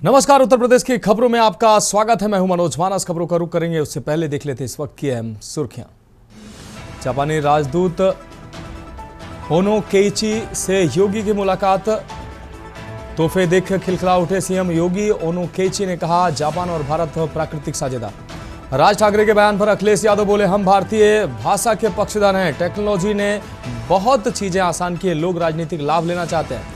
नमस्कार। उत्तर प्रदेश की खबरों में आपका स्वागत है। मैं हूं मनोज मानस। खबरों का रुख करेंगे उससे पहले देख लेते इस वक्त की अहम सुर्खियां। जापानी राजदूत होनो केइची से योगी की मुलाकात, तोहफे देख खिलखिला उठे सीएम योगी। ओनो केइची ने कहा जापान और भारत प्राकृतिक साझेदार। राज ठाकरे के बयान पर अखिलेश यादव बोले हम भारतीय भाषा के पक्षधर हैं। टेक्नोलॉजी ने बहुत चीजें आसान की, लोग राजनीतिक लाभ लेना चाहते हैं।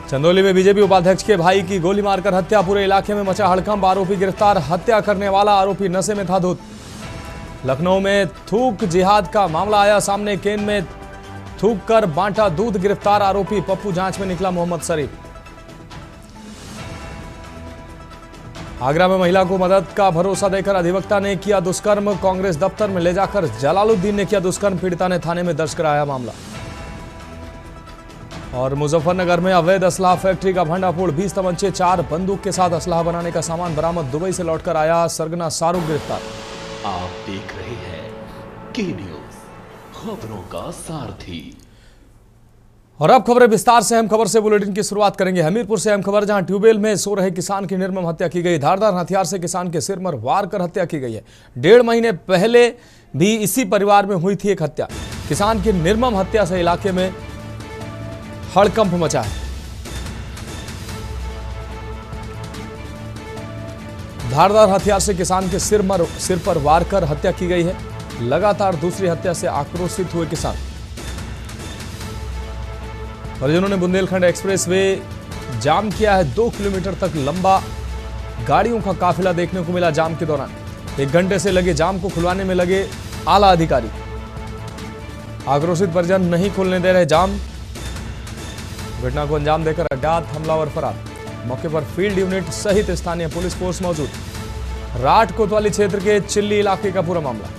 चंदौली में बीजेपी उपाध्यक्ष के भाई की गोली मारकर हत्या, पूरे इलाके में मचा हड़कंप। आरोपी गिरफ्तार, हत्या करने वाला आरोपी नशे में था धुत। लखनऊ में थूक जिहाद का मामला आया सामने, केन में थूक कर बांटा दूध, गिरफ्तार आरोपी पप्पू, जांच में निकला मोहम्मद शरीफ। आगरा में महिला को मदद का भरोसा देकर अधिवक्ता ने किया दुष्कर्म, कांग्रेस दफ्तर में ले जाकर जलालुद्दीन ने किया दुष्कर्म, पीड़िता ने थाने में दर्ज कराया मामला। और मुजफ्फरनगर में अवैध असलाह फैक्ट्री का भंडाफोड़, 20 तमंचे 4 बंदूक के साथ असलाह बनाने का सामान बरामद, दुबई से लौटकर आया सरगना शाहरुख गिरफ्तार। आप देख रहे हैं के न्यूज, खबरों का सारथी। और अब खबरें विस्तार से। अहम खबर से बुलेटिन की शुरुआत करेंगे हमीरपुर से। अहम खबर, जहां ट्यूबवेल में सो रहे किसान की निर्मम हत्या की गई। धारदार हथियार से किसान के सिर पर वार कर हत्या की गई है। 1.5 महीने पहले भी इसी परिवार में हुई थी एक हत्या। किसान की निर्मम हत्या से इलाके में हड़कंप मचा है। धारदार हथियार से किसान के सिर पर वार कर हत्या की गई है। लगातार दूसरी हत्या से आक्रोशित हुए किसान। परिजनों ने बुंदेलखंड एक्सप्रेस वे जाम किया है। 2 किलोमीटर तक लंबा गाड़ियों का काफिला देखने को मिला जाम के दौरान। 1 घंटे से लगे जाम को खुलवाने में लगे आला अधिकारी। आक्रोशित परिजन नहीं खोलने दे रहे जाम। घटना को अंजाम देकर अज्ञात हमलावर फरार। मौके पर फील्ड यूनिट सहित स्थानीय पुलिस फोर्स मौजूद। राठ कोतवाली क्षेत्र के चिल्ली इलाके का पूरा मामला।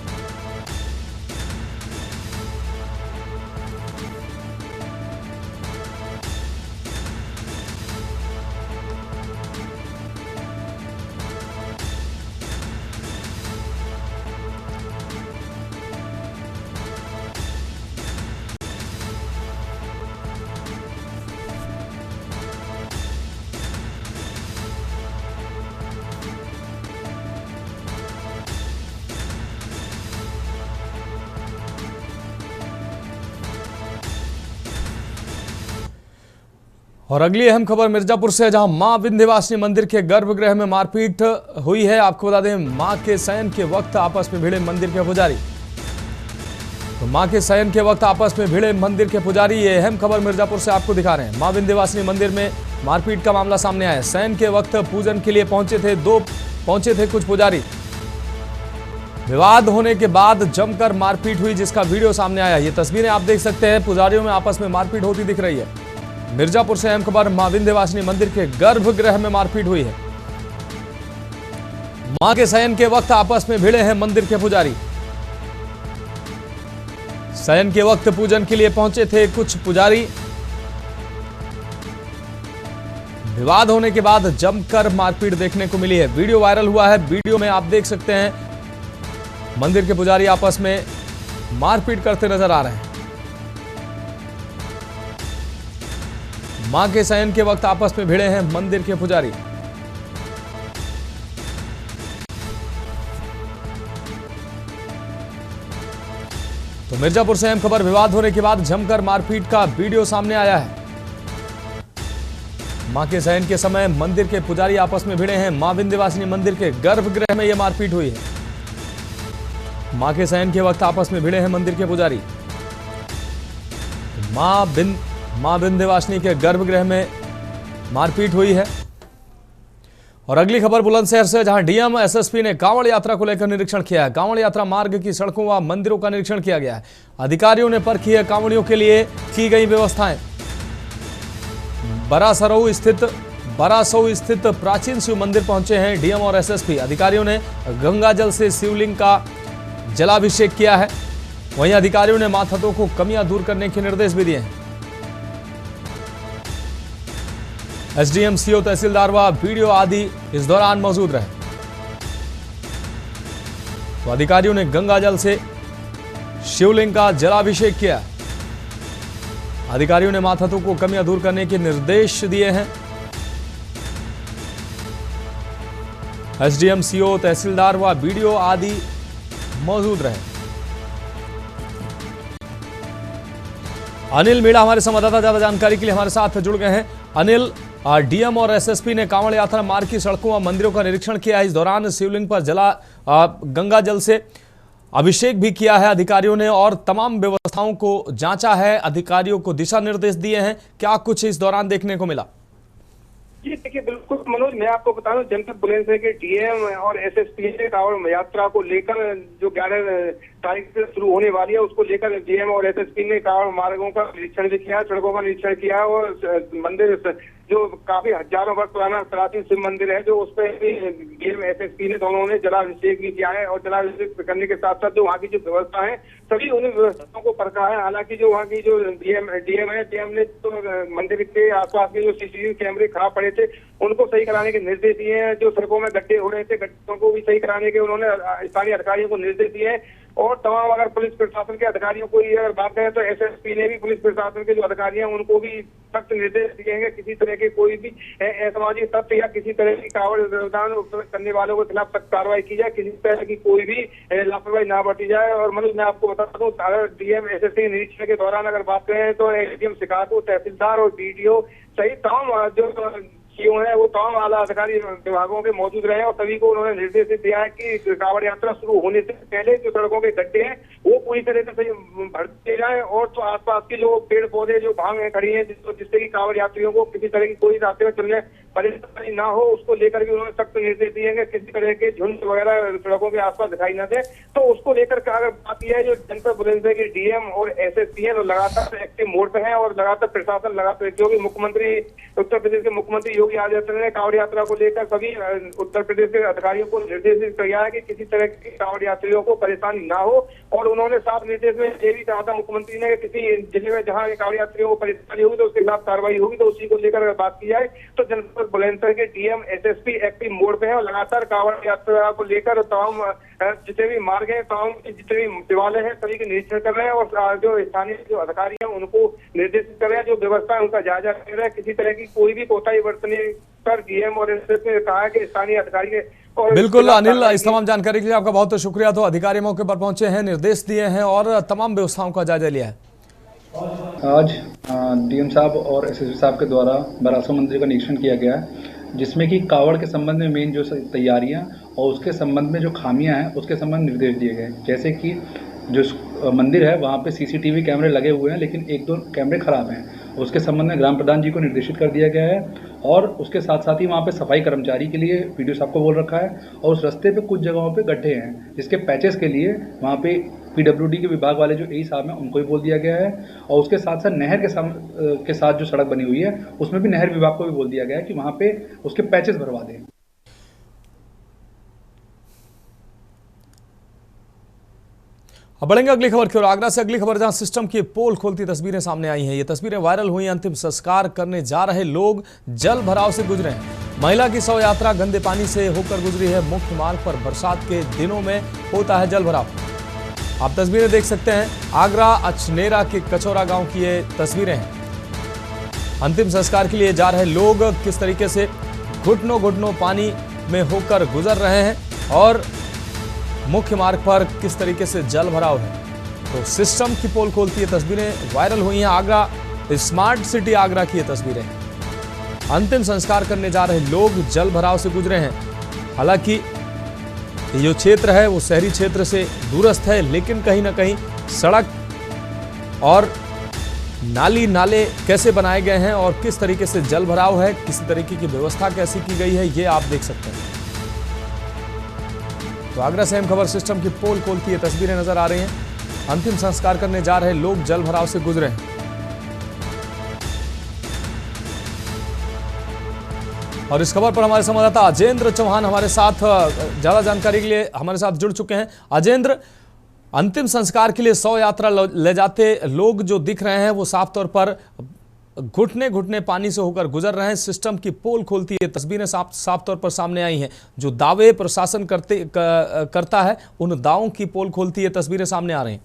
और अगली अहम खबर मिर्जापुर से, जहां मां विंध्यवासिनी मंदिर के गर्भगृह में मारपीट हुई है। आपको बता दें, मां के शयन के वक्त आपस में भिड़े मंदिर के पुजारी। तो मां के शयन के वक्त आपस में भिड़े मंदिर के पुजारी। ये अहम खबर मिर्जापुर से आपको दिखा रहे हैं। मां विंध्यवासिनी मंदिर में मारपीट का मामला सामने आया। शयन के वक्त पूजन के लिए पहुंचे थे कुछ पुजारी। विवाद होने के बाद जमकर मारपीट हुई, जिसका वीडियो सामने आया। ये तस्वीरें आप देख सकते हैं। पुजारियों में आपस में मारपीट होती दिख रही है। मिर्जापुर से अहम खबर, मां विंध्यवासिनी मंदिर के गर्भगृह में मारपीट हुई है। मां के शयन के वक्त आपस में भिड़े हैं मंदिर के पुजारी। शयन के वक्त पूजन के लिए पहुंचे थे कुछ पुजारी। विवाद होने के बाद जमकर मारपीट देखने को मिली है। वीडियो वायरल हुआ है। वीडियो में आप देख सकते हैं मंदिर के पुजारी आपस में मारपीट करते नजर आ रहे हैं। मां के शयन के वक्त आपस में भिड़े हैं मंदिर के पुजारी। तो मिर्जापुर से अहम खबर, विवाद होने के बाद जमकर मारपीट का वीडियो सामने आया है। मां के शयन के समय मंदिर के पुजारी आपस में भिड़े हैं। मां विंध्यवासिनी मंदिर के गर्भगृह में यह मारपीट हुई है। मां के शयन के वक्त आपस में भिड़े हैं मंदिर के पुजारी। मां विंध्यवासिनी के गर्भगृह में मारपीट हुई है। और अगली खबर बुलंदशहर से, जहां डीएम एसएसपी ने कांवड़ यात्रा को लेकर निरीक्षण किया है। कांवड़ यात्रा मार्ग की सड़कों व मंदिरों का निरीक्षण किया गया है। अधिकारियों ने परखी है कांवड़ियों के लिए की गई व्यवस्थाएं। बरासऊ स्थित प्राचीन शिव मंदिर पहुंचे हैं डीएम और एसएसपी। अधिकारियों ने गंगा जल से शिवलिंग का जलाभिषेक किया है। वहीं अधिकारियों ने माथतों को कमियां दूर करने के निर्देश भी दिए हैं। एसडीएम, सीओ, तहसीलदार व वीडियो आदि इस दौरान मौजूद रहे। तो अधिकारियों ने गंगा जल से शिवलिंग का जलाभिषेक किया। अधिकारियों ने माथतों को कमियां दूर करने के निर्देश दिए हैं। एसडीएम, सीओ, तहसीलदार व बीडीओ आदि मौजूद रहे। अनिल मीणा हमारे संवाददाता ज्यादा जानकारी के लिए हमारे साथ जुड़ गए हैं। अनिल, डीएम और एसएसपी ने कांवड़ यात्रा मार्ग की सड़कों व मंदिरों का निरीक्षण किया। इस दौरान शिवलिंग पर गंगा जल से अभिषेक भी किया है अधिकारियों ने और तमाम व्यवस्थाओं को जांचा है, अधिकारियों को दिशा निर्देश दिए हैं। क्या कुछ इस दौरान देखने को मिला? जी देखिए, बिल्कुल मनोज, मैं आपको बता दूं, जनपद बुलंदशहर के डीएम और एसएसपी ने कांवड़ यात्रा को लेकर जो 11 तारीख से शुरू होने वाली है उसको लेकर डीएम और एसएसपी ने कांवड़ मार्गों का निरीक्षण भी किया, सड़कों का निरीक्षण किया और मंदिर जो काफी हजारों वर्ष पुराना प्राचीन शिव मंदिर है जो उस पर डीएम एसएसपी ने दोनों ने जलाभिषेक भी किया है और जलाभिषेक करने के साथ साथ जो वहाँ की जो व्यवस्था है सभी उन व्यवस्थाओं को परखा है। हालांकि जो वहाँ की जो डीएम है, डीएम ने तो मंदिर के आसपास के जो सीसीटीवी कैमरे खराब पड़े थे उनको सही कराने के निर्देश दिए हैं। जो सड़कों में गड्ढे हो रहे थे, गड्ढों को भी सही कराने के उन्होंने स्थानीय अधिकारियों को निर्देश दिए हैं। और तमाम अगर पुलिस प्रशासन के अधिकारियों को अगर बात करें तो एसएसपी ने भी पुलिस प्रशासन के जो अधिकारी हैं उनको भी सख्त निर्देश दिए हैं। किसी तरह के कोई भी असामाजिक तत्व या किसी तरह की कांवड़ दान करने वालों के खिलाफ सख्त कार्रवाई की जाए, किसी तरह की कोई भी लापरवाही ना बरती जाए। और मनोज, मैं आपको बता दूं, अगर डीएम एसएसपी निरीक्षण के दौरान अगर बात करें तो एसडीएम शिकायतों, तहसीलदार और बीडीओ सहित तमाम जो सीओ है वो तमाम आला अधिकारी विभागों के मौजूद रहे और सभी को उन्होंने निर्देश दिया है कि कांवड़ यात्रा शुरू होने से पहले जो सड़कों के गड्ढे हैं वो पूरी तरह से भर दिए जाए और तो आसपास के जो पेड़ पौधे जो भांग खड़ी है जिससे कि कांवड़ यात्रियों को किसी तरह की कोई रास्ते में चलने परेशानी ना हो, उसको लेकर भी उन्होंने सख्त निर्देश दिए हैं। किसी तरह के झुंड वगैरह सड़कों के आसपास दिखाई न दे, तो उसको लेकर अगर बात यह है जो जनपद बुलंदशहर के डीएम और एसएसपी है लगातार एक्टिव मोड पे है और लगातार प्रशासन लगातार, क्योंकि मुख्यमंत्री उत्तर प्रदेश के मुख्यमंत्री योगी आदित्यनाथ ने कांवड़ यात्रा को लेकर सभी उत्तर प्रदेश के अधिकारियों को निर्देशित किया है कि किसी तरह की कांवड़ यात्रियों को परेशानी ना हो। और उन्होंने साफ निर्देश में ये भी कहा था मुख्यमंत्री ने कि किसी जिले में जहां कांवड़ यात्रियों को परेशानी होगी तो उसके खिलाफ कार्रवाई होगी। तो उसी को लेकर अगर बात की जाए तो जनपद बुलंदशहर के डीएम एसएसपी एक्टिव मोड पे है और लगातार कांवड़ यात्रा को लेकर तमाम जितने भी मार्ग है, तमाम जितने भी देवालय है सभी के निरीक्षण कर रहे हैं और जो स्थानीय जो अधिकारी हैं उनको निर्देशित कर रहे हैं, जो व्यवस्था है उनका जायजा ले रहे हैं। किसी तरह की कोई भी कोताही बरतने पर डीएम और एसएसपी ने कहा है कि स्थानीय अधिकारी के बिल्कुल अनिल, इस तमाम जानकारी के लिए आपका बहुत शुक्रिया। तो अधिकारी मौके पर पहुंचे हैं, निर्देश दिए हैं और तमाम व्यवस्थाओं का जायजा लिया है। आज डीएम साहब और एसएसपी साहब के द्वारा बरासो मंदिर का निरीक्षण किया गया है, जिसमें कि कांवड़ के संबंध में मेन जो तैयारियां और उसके संबंध में जो खामियां हैं उसके संबंध में निर्देश दिए गए। जैसे कि जो मंदिर है वहाँ पे सीसीटीवी कैमरे लगे हुए हैं लेकिन 1-2 कैमरे खराब हैं, उसके संबंध में ग्राम प्रधान जी को निर्देशित कर दिया गया है। और उसके साथ साथ ही वहाँ पे सफाई कर्मचारी के लिए वीडियो साहब को बोल रखा है और उस रास्ते पे कुछ जगहों पे गड्ढे हैं जिसके पैचेस के लिए वहाँ पे पीडब्ल्यूडी के विभाग वाले जो एई साहब हैं उनको भी बोल दिया गया है। और उसके साथ साथ नहर के साथ जो सड़क बनी हुई है उसमें भी नहर विभाग को भी बोल दिया गया है कि वहाँ पे उसके पैचेस भरवा दें। अब बढ़ेंगे अगली खबर की ओर। आगरा से अगली खबर, जहां सिस्टम की पोल खोलती तस्वीरें सामने आई हैं। ये तस्वीरें वायरल हुई। अंतिम संस्कार करने जा रहे लोग जल भराव से गुजरे हैं। महिला की शव यात्रा गंदे पानी से होकर गुजरी है। मुख्य मार्ग पर बरसात के दिनों में होता है जल भराव। आप तस्वीरें देख सकते हैं। आगरा अचनेरा के कचौरा गांव की ये तस्वीरें हैं। अंतिम संस्कार के लिए जा रहे लोग किस तरीके से घुटनों घुटनों पानी में होकर गुजर रहे हैं और मुख्य मार्ग पर किस तरीके से जल भराव है। तो सिस्टम की पोल खोलती है तस्वीरें वायरल हुई हैं। आगरा स्मार्ट सिटी आगरा की ये तस्वीरें। अंतिम संस्कार करने जा रहे लोग जल भराव से गुजरे हैं। हालांकि ये जो क्षेत्र है वो शहरी क्षेत्र से दूरस्थ है, लेकिन कहीं ना कहीं सड़क और नाले कैसे बनाए गए हैं और किस तरीके से जल भराव है, किसी तरीके की व्यवस्था कैसी की गई है, ये आप देख सकते हैं। तो आगरा से अहम खबर, सिस्टम की पोल खोलती है तस्वीरें नजर आ रही हैं। अंतिम संस्कार करने जा रहे लोग जल भराव से गुजरे हैं। और इस खबर पर हमारे संवाददाता अजेंद्र चौहान हमारे साथ ज्यादा जानकारी के लिए हमारे साथ जुड़ चुके हैं। अजेंद्र, अंतिम संस्कार के लिए शव यात्रा ले जाते लोग जो दिख रहे हैं वो साफ तौर पर घुटने घुटने पानी से होकर गुजर रहे हैं। सिस्टम की पोल खोलती है तस्वीरें साफ तौर पर सामने आई हैं। जो दावे प्रशासन करता है उन दावों की पोल खोलती है तस्वीरें सामने आ रही हैं।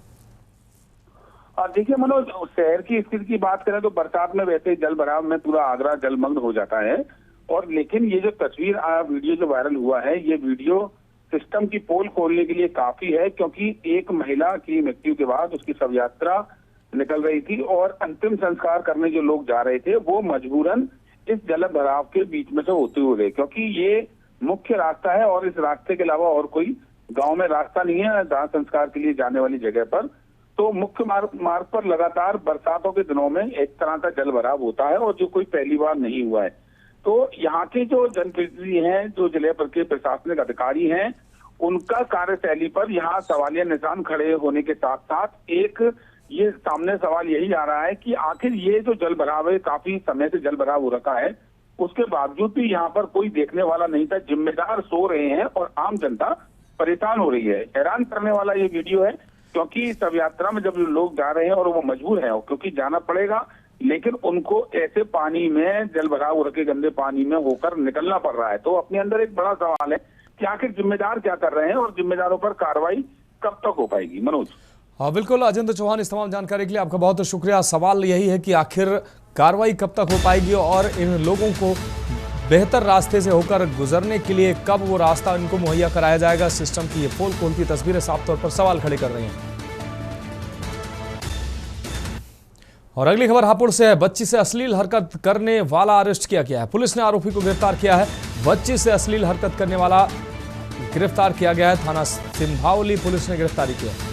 देखिए मनोज, शहर की स्थिति की बात करें तो बरसात में वैसे जल भराव में पूरा आगरा जलमग्न हो जाता है और लेकिन ये जो तस्वीर वीडियो जो वायरल हुआ है, ये वीडियो सिस्टम की पोल खोलने के लिए काफी है, क्योंकि एक महिला की मृत्यु के बाद उसकी शव यात्रा निकल रही थी और अंतिम संस्कार करने जो लोग जा रहे थे वो मजबूरन इस जल भराव के बीच में से होते हुए, क्योंकि ये मुख्य रास्ता है और इस रास्ते के अलावा और कोई गांव में रास्ता नहीं है दाह संस्कार के लिए जाने वाली जगह पर। तो मुख्य मार्ग पर लगातार बरसातों के दिनों में एक तरह का जल भराव होता है और जो कोई पहली बार नहीं हुआ है। तो यहाँ के जो जनप्रतिनिधि हैं, जो जिले भर के प्रशासनिक अधिकारी हैं, उनका कार्यशैली पर यहाँ सवालिया निशान खड़े होने के साथ साथ एक ये सामने सवाल यही आ रहा है कि आखिर ये जो जल भराव है, काफी समय से जल भराव हो रखा है, उसके बावजूद भी यहाँ पर कोई देखने वाला नहीं था। जिम्मेदार सो रहे हैं और आम जनता परेशान हो रही है। हैरान करने वाला ये वीडियो है, क्योंकि शव यात्रा में जब लोग जा रहे हैं और वो मजबूर हैं क्योंकि जाना पड़ेगा, लेकिन उनको ऐसे पानी में जल भराव हो रखे गंदे पानी में होकर निकलना पड़ रहा है। तो अपने अंदर एक बड़ा सवाल है कि आखिर जिम्मेदार क्या कर रहे हैं और जिम्मेदारों पर कार्रवाई कब तक हो पाएगी। मनोज। हाँ बिल्कुल अजेंद्र चौहान, इस तमाम जानकारी के लिए आपका बहुत शुक्रिया। सवाल यही है कि आखिर कार्रवाई कब तक हो पाएगी और इन लोगों को बेहतर रास्ते से होकर गुजरने के लिए कब वो रास्ता इनको मुहैया कराया जाएगा। सिस्टम की ये पोल खोलती तस्वीरें साफ तौर पर सवाल खड़े कर रही हैं। और अगली खबर हापुड़ से है। बच्ची से अश्लील हरकत करने वाला अरेस्ट किया गया है। पुलिस ने आरोपी को गिरफ्तार किया है। बच्ची से अश्लील हरकत करने वाला गिरफ्तार किया गया है। थाना सिंभावली पुलिस ने गिरफ्तारी की है।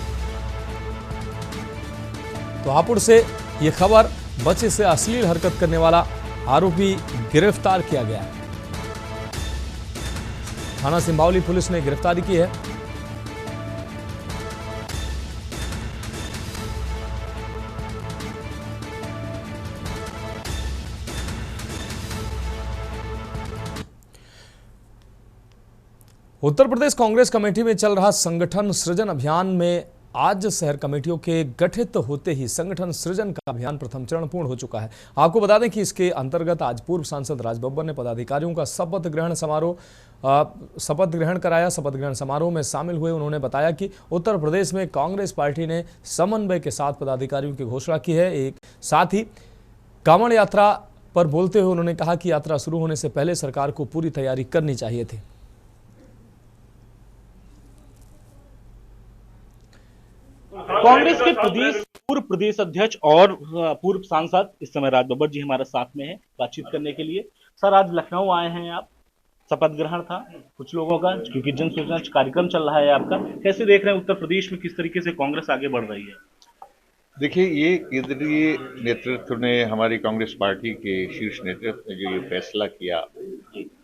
तो हापुड़ से यह खबर, बच्चे से अश्लील हरकत करने वाला आरोपी गिरफ्तार किया गया है। थाना सिंभावली पुलिस ने गिरफ्तारी की है। उत्तर प्रदेश कांग्रेस कमेटी में चल रहा संगठन सृजन अभियान में आज शहर कमेटियों के गठित होते ही संगठन सृजन का अभियान प्रथम चरण पूर्ण हो चुका है। आपको बता दें कि इसके अंतर्गत आज पूर्व सांसद राज बब्बर ने पदाधिकारियों का शपथ ग्रहण कराया। शपथ ग्रहण समारोह में शामिल हुए उन्होंने बताया कि उत्तर प्रदेश में कांग्रेस पार्टी ने समन्वय के साथ पदाधिकारियों की घोषणा की है। एक साथ ही कांवड़ यात्रा पर बोलते हुए उन्होंने कहा कि यात्रा शुरू होने से पहले सरकार को पूरी तैयारी करनी चाहिए थी। कांग्रेस के पूर्व प्रदेश अध्यक्ष और पूर्व सांसद इस समय राज बब्बर जी हमारे साथ में हैं बातचीत करने के लिए। सर, आज लखनऊ आए हैं आप, शपथ ग्रहण था कुछ लोगों का, क्योंकि जन सूचना कार्यक्रम चल रहा है आपका। कैसे देख रहे हैं उत्तर प्रदेश में किस तरीके से कांग्रेस आगे बढ़ रही है? देखिए, ये केंद्रीय नेतृत्व ने, हमारी कांग्रेस पार्टी के शीर्ष नेतृत्व ने जो ये फैसला किया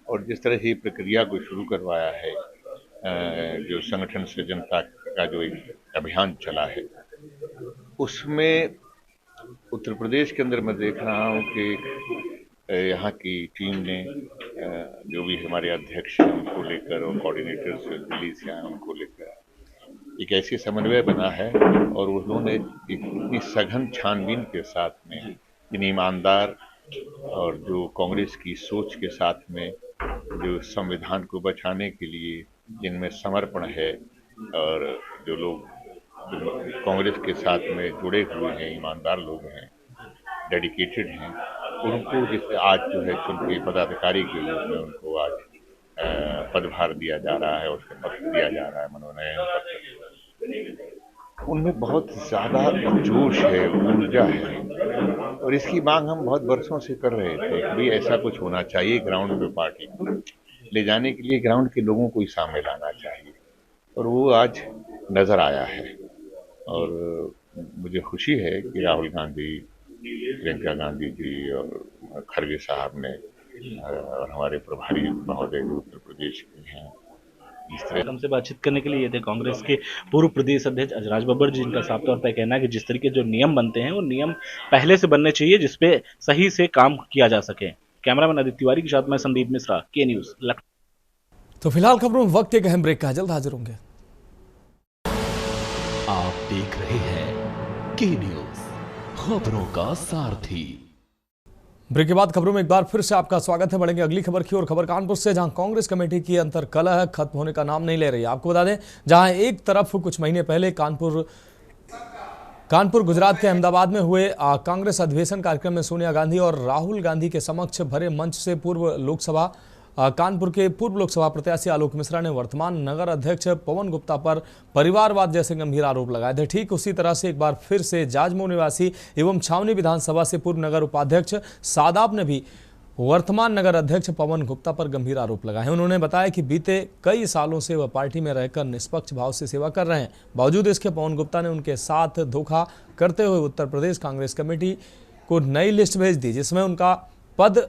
और जिस तरह से प्रक्रिया को शुरू करवाया है, जो संगठन सृजन का जो एक अभियान चला है, उसमें उत्तर प्रदेश के अंदर मैं देख रहा हूँ कि यहाँ की टीम ने जो भी हमारे अध्यक्ष हैं उनको लेकर और कोऑर्डिनेटर्स दिल्ली से आए उनको लेकर एक ऐसी समन्वय बना है और उन्होंने इतनी सघन छानबीन के साथ में इन ईमानदार और जो कांग्रेस की सोच के साथ में जो संविधान को बचाने के लिए जिनमें समर्पण है और जो लोग कांग्रेस के साथ में जुड़े हुए हैं, ईमानदार लोग हैं, डेडिकेटेड हैं, उनको जिससे आज जो है चुन के पदाधिकारी के रूप में उनको आज पदभार दिया जा रहा है, उसका पत्र दिया जा रहा है, मनोनयन पत्र। उनमें बहुत ज़्यादा जोश है, ऊर्जा है और इसकी मांग हम बहुत वर्षों से कर रहे थे कि भाई ऐसा कुछ होना चाहिए। ग्राउंड पे पार्टी को ले जाने के लिए ग्राउंड के लोगों को ही सामने लाना चाहिए और वो आज नज़र आया है। और मुझे खुशी है कि राहुल गांधी, प्रियंका गांधी जी और खड़गे साहब ने और हमारे प्रभारी महोदय जो उत्तर प्रदेश के हैं, इस तरह हमसे बातचीत करने के लिए ये थे कांग्रेस के पूर्व प्रदेश अध्यक्ष राज बब्बर जी, जिनका साफ तौर पर कहना है कि जिस तरीके जो नियम बनते हैं वो नियम पहले से बनने चाहिए जिसपे सही से काम किया जा सके। कैमरामैन आदित्य तिवारी के साथ मैं संदीप मिश्रा, के न्यूज लखनऊ। तो फिलहाल खबरों में वक्त एक अहम ब्रेक का, जल्द हाजिर होंगे। आप देख रहे हैं के न्यूज, खबरों का सारथी। ब्रेक के बाद खबरों में एक बार फिर से आपका स्वागत है। बढ़ेंगे अगली खबर की ओर। खबर कानपुर से, जहां कांग्रेस कमेटी की अंतर्कलह खत्म होने का नाम नहीं ले रही। आपको बता दें, जहां एक तरफ कुछ महीने पहले कानपुर कानपुर गुजरात के अहमदाबाद में हुए कांग्रेस अधिवेशन कार्यक्रम में सोनिया गांधी और राहुल गांधी के समक्ष भरे मंच से कानपुर के पूर्व लोकसभा प्रत्याशी आलोक मिश्रा ने वर्तमान नगर अध्यक्ष पवन गुप्ता पर परिवारवाद जैसे गंभीर आरोप लगाए थे। ठीक उसी तरह से एक बार फिर से जाजमऊ निवासी एवं छावनी विधानसभा से पूर्व नगर उपाध्यक्ष सादाब ने भी वर्तमान नगर अध्यक्ष पवन गुप्ता पर गंभीर आरोप लगाए। उन्होंने बताया कि बीते कई सालों से वह पार्टी में रहकर निष्पक्ष भाव से सेवा कर रहे हैं। बावजूद इसके पवन गुप्ता ने उनके साथ धोखा करते हुए उत्तर प्रदेश कांग्रेस कमेटी को नई लिस्ट भेज दी, जिसमें उनका पद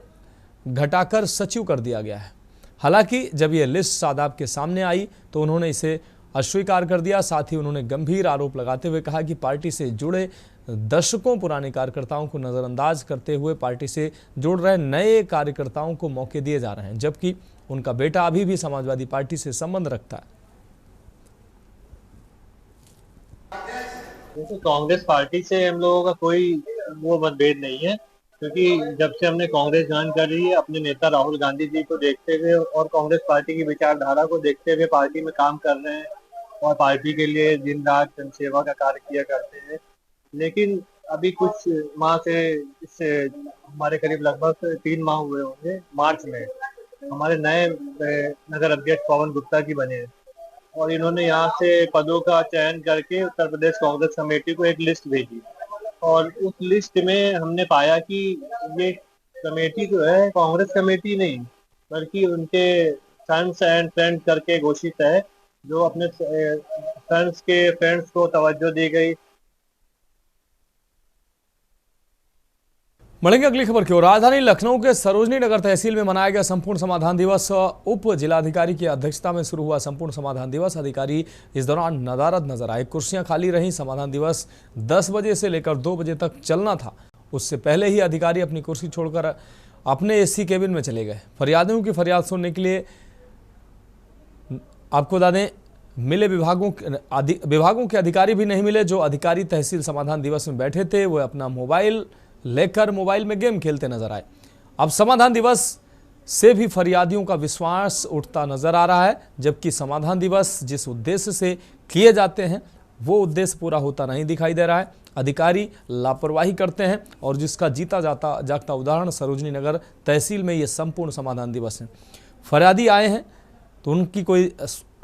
घटाकर सचिव कर दिया गया है। हालांकि जब यह लिस्ट सादाब के सामने आई तो उन्होंने इसे अस्वीकार कर दिया। साथ ही उन्होंने गंभीर आरोप लगाते हुए कहा कि पार्टी से जुड़े दशकों पुराने कार्यकर्ताओं को नजरअंदाज करते हुए पार्टी से जुड़ रहे नए कार्यकर्ताओं को मौके दिए जा रहे हैं, जबकि उनका बेटा अभी भी समाजवादी पार्टी से संबंध रखता है। तो कांग्रेस पार्टी से हम लोगों का कोई वो मतभेद नहीं है, क्योंकि जब से हमने कांग्रेस ज्वाइन कर रही है अपने नेता राहुल गांधी जी को देखते हुए और कांग्रेस पार्टी की विचारधारा को देखते हुए पार्टी में काम कर रहे हैं और पार्टी के लिए दिन रात जनसेवा का कार्य किया करते हैं। लेकिन अभी कुछ माह से इससे हमारे करीब लगभग 3 माह हुए होंगे, मार्च में हमारे नए नगर अध्यक्ष पवन गुप्ता जी बने हैं और इन्होंने यहाँ से पदों का चयन करके उत्तर प्रदेश कांग्रेस कमेटी को एक लिस्ट भेजी और उस लिस्ट में हमने पाया कि ये कमेटी जो है कांग्रेस कमेटी नहीं बल्कि उनके सन्स एंड फ्रेंड्स करके घोषित है, जो अपने सन्स के फ्रेंड्स को तवज्जो दी गई। बढ़ेंगे अगली खबर की ओर। राजधानी लखनऊ के सरोजनी नगर तहसील में मनाया गया संपूर्ण समाधान दिवस। उप जिलाधिकारी की अध्यक्षता में शुरू हुआ संपूर्ण समाधान दिवस। अधिकारी इस दौरान नदारद नजर आए। कुर्सियां खाली रहीं। समाधान दिवस 10 बजे से लेकर 2 बजे तक चलना था। उससे पहले ही अधिकारी अपनी कुर्सी छोड़कर अपने एसी केबिन में चले गए। फरियादियों की फरियाद सुनने के लिए आपको बता दें मिले विभागों के अधिकारी भी नहीं मिले। जो अधिकारी तहसील समाधान दिवस में बैठे थे वो अपना मोबाइल लेकर मोबाइल में गेम खेलते नजर आए। अब समाधान दिवस से भी फरियादियों का विश्वास उठता नजर आ रहा है, जबकि समाधान दिवस जिस उद्देश्य से किए जाते हैं वो उद्देश्य पूरा होता नहीं दिखाई दे रहा है। अधिकारी लापरवाही करते हैं और जिसका जीता जागता उदाहरण सरोजनी नगर तहसील में ये संपूर्ण समाधान दिवस है। फरियादी आए हैं तो उनकी कोई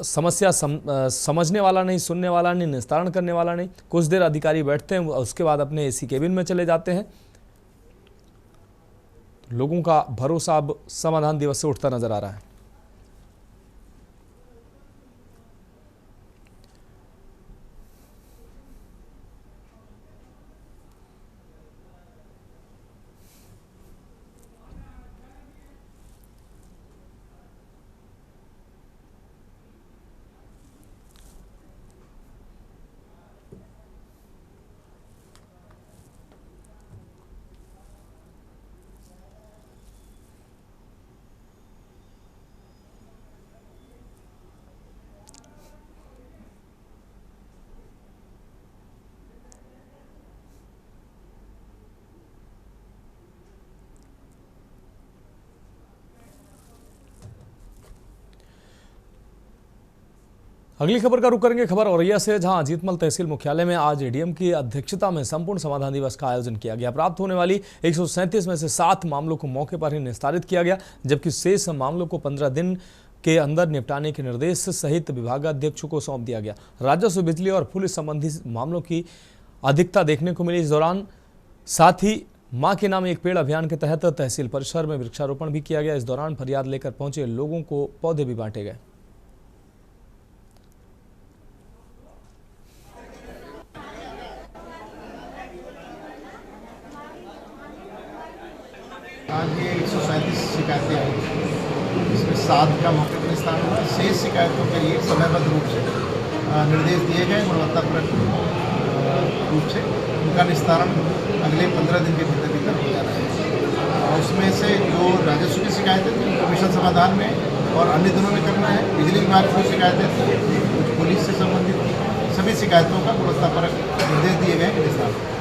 समस्या समझने वाला नहीं, सुनने वाला नहीं, निस्तारण करने वाला नहीं। कुछ देर अधिकारी बैठते हैं, उसके बाद अपने एसी केबिन में चले जाते हैं। लोगों का भरोसा अब समाधान दिवस से उठता नजर आ रहा है। अगली खबर का रुख करेंगे खबर औरैया से, जहां अजीतमल तहसील मुख्यालय में आज एडीएम की अध्यक्षता में संपूर्ण समाधान दिवस का आयोजन किया गया। प्राप्त होने वाली 137 में से 7 मामलों को मौके पर ही निस्तारित किया गया, जबकि शेष मामलों को 15 दिन के अंदर निपटाने के निर्देश सहित विभागाध्यक्षों को सौंप दिया गया। राजस्व, बिजली और पुलिस संबंधी मामलों की अधिकता देखने को मिली। इस दौरान साथ ही मां के नाम एक पेड़ अभियान के तहत तहसील परिसर में वृक्षारोपण भी किया गया। इस दौरान फरियाद लेकर पहुंचे लोगों को पौधे भी बांटे गए। आज ये 137 शिकायतें आई, जिसमें 7 का मौके पर निस्तारण हुआ। शेष शिकायतों के लिए समयबद्ध रूप से निर्देश दिए गए, गुणवत्तापूर्ण रूप से उनका निस्तारण अगले 15 दिन के भीतर हो जा रहा है। और उसमें से जो राजस्व की शिकायतें थी कमीशन समाधान में और अन्य दिनों में करना है। बिजली विभाग की शिकायतें थी, कुछ पुलिस से संबंधित सभी शिकायतों का गुणवत्तापूर्ण निर्देश दिए गए निस्तारण।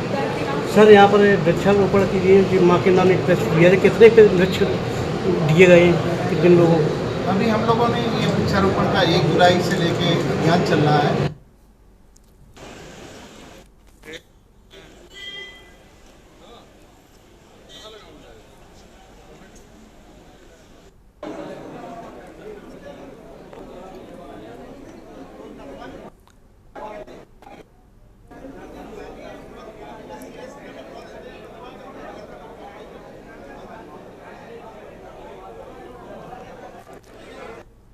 सर, यहाँ पर वृक्षारोपण के लिए माँ के नाम एक ट्रस्ट दिया है, कितने वृक्ष दिए गए हैं, कितने लोगों को? अभी हम लोगों ने ये वृक्षारोपण का 1 जुलाई से लेके अभियान चल रहा है।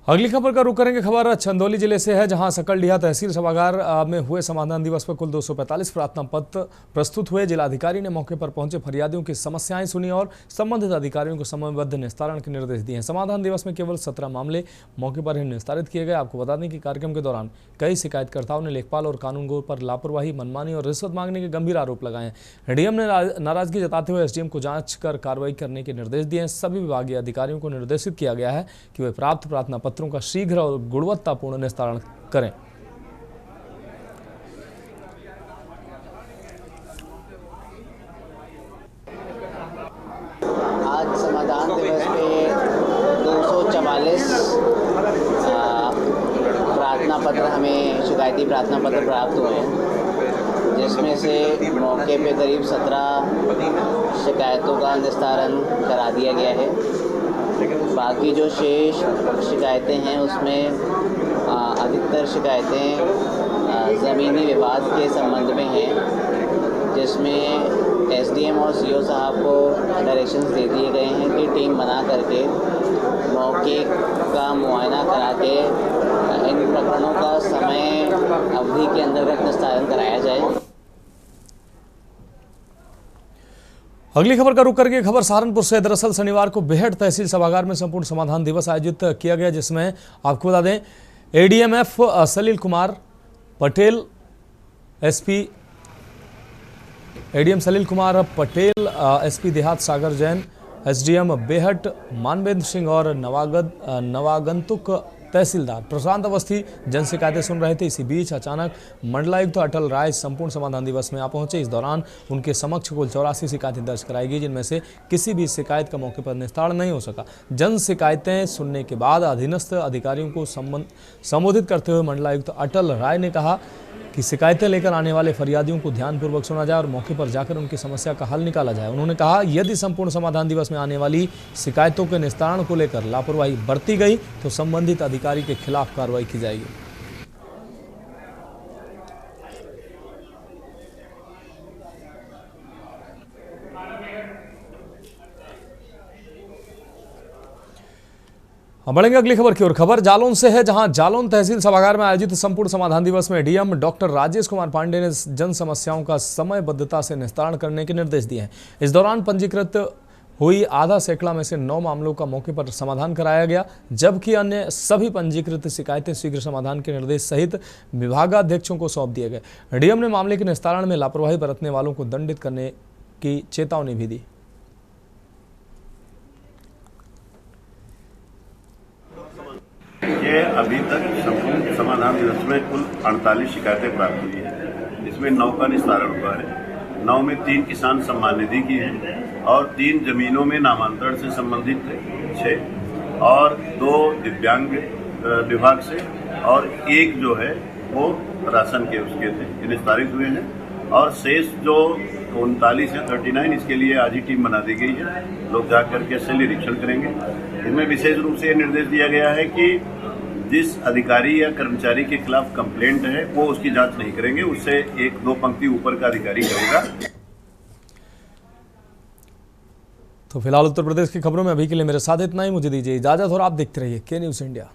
अगली खबर का रुख करेंगे। खबर चंदौली जिले से है, जहां सकलडीहा तहसील सभागार में हुए समाधान दिवस पर कुल 245 प्रार्थना पत्र प्रस्तुत हुए। जिलाधिकारी ने मौके पर पहुंचे फरियादियों की समस्याएं सुनी और संबंधित अधिकारियों को समयबद्ध निस्तारण के निर्देश दिए हैं। समाधान दिवस में केवल 17 मामले मौके पर ही निस्तारित किए गए। आपको बता दें कि कार्यक्रम के दौरान कई शिकायतकर्ताओं ने लेखपाल और कानूनगो पर लापरवाही, मनमानी और रिश्वत मांगने के गंभीर आरोप लगाए हैं। डीएम ने नाराजगी जताते हुए एसडीएम को जांच कर कार्रवाई करने के निर्देश दिए हैं। सभी विभागीय अधिकारियों को निर्देशित किया गया है कि वे प्राप्त प्रार्थना पत्रों का शीघ्र और गुणवत्तापूर्ण निस्तारण करें। आज समाधान दिवस पे 244 प्रार्थना पत्र हमें शिकायती प्रार्थना पत्र प्राप्त हुए हैं, जिसमें से मौके पे करीब 17 शिकायतों का निस्तारण करा दिया गया है। बाकी जो शेष शिकायतें हैं उसमें अधिकतर शिकायतें ज़मीनी विवाद के संबंध में हैं, जिसमें एसडीएम और सीओ साहब को डायरेक्शंस दे दिए गए हैं कि टीम बना करके मौके का मुआयना करा के इन प्रकरणों का समय अवधि के अंतर्गत निस्तारण कराया जाए। अगली खबर का रुख करके खबर सहारनपुर से। दरअसल शनिवार को बेहट तहसील सभागार में संपूर्ण समाधान दिवस आयोजित किया गया, जिसमें आपको बता दें एडीएमएफ सलील कुमार पटेल, एसपी एडीएम सलील कुमार पटेल, एसपी देहात सागर जैन, एसडीएम बेहट मानवेंद्र सिंह और नवागंतुक तहसीलदार प्रशांत अवस्थी जन शिकायतें सुन रहे थे। इसी बीच अचानक मंडलायुक्त अटल राय संपूर्ण समाधान दिवस में आ पहुंचे। इस दौरान उनके समक्ष कुल 84 शिकायतें दर्ज कराई गई, जिनमें से किसी भी शिकायत का मौके पर निस्तारण नहीं हो सका। जन शिकायतें सुनने के बाद अधीनस्थ अधिकारियों को संबोधित करते हुए मंडलायुक्त अटल राय ने कहा कि शिकायतें लेकर आने वाले फरियादियों को ध्यानपूर्वक सुना जाए और मौके पर जाकर उनकी समस्या का हल निकाला जाए। उन्होंने कहा यदि संपूर्ण समाधान दिवस में आने वाली शिकायतों के निस्तारण को लेकर लापरवाही बरती गई तो संबंधित अधिकारी के खिलाफ कार्रवाई की जाएगी। अब बढ़ेंगे अगली खबर की ओर। खबर जालौन से है, जहां जालौन तहसील सभागार में आयोजित संपूर्ण समाधान दिवस में डीएम डॉक्टर राजेश कुमार पांडे ने जन समस्याओं का समयबद्धता से निस्तारण करने के निर्देश दिए हैं। इस दौरान पंजीकृत हुई आधा सैकड़ा में से 9 मामलों का मौके पर समाधान कराया गया, जबकि अन्य सभी पंजीकृत शिकायतें शीघ्र समाधान के निर्देश सहित विभागाध्यक्षों को सौंप दिए गए। डीएम ने मामले के निस्तारण में लापरवाही बरतने वालों को दंडित करने की चेतावनी भी दी। ये अभी तक संपूर्ण समाधान दिवस में कुल 48 शिकायतें प्राप्त हुई है, जिसमें 9 का निस्तारण हुआ है। 9 में 3 किसान सम्मान निधि की है और 3 जमीनों में नामांतरण से संबंधित थे 6, और 2 दिव्यांग विभाग से और 1 जो है वो राशन के उसके थे, ये निस्तारित हुए हैं। और शेष जो 39 है 39, इसके लिए आज ही टीम बना दी गई है, लोग जा करके से निरीक्षण करेंगे। इनमें विशेष रूप से ये निर्देश दिया गया है कि जिस अधिकारी या कर्मचारी के खिलाफ कंप्लेंट है वो उसकी जांच नहीं करेंगे, उससे 1-2 पंक्ति ऊपर का अधिकारी करेगा। तो फिलहाल उत्तर प्रदेश की खबरों में अभी के लिए मेरे साथ इतना ही। मुझे दीजिए इजाजत और आप देखते रहिए के न्यूज़ इंडिया।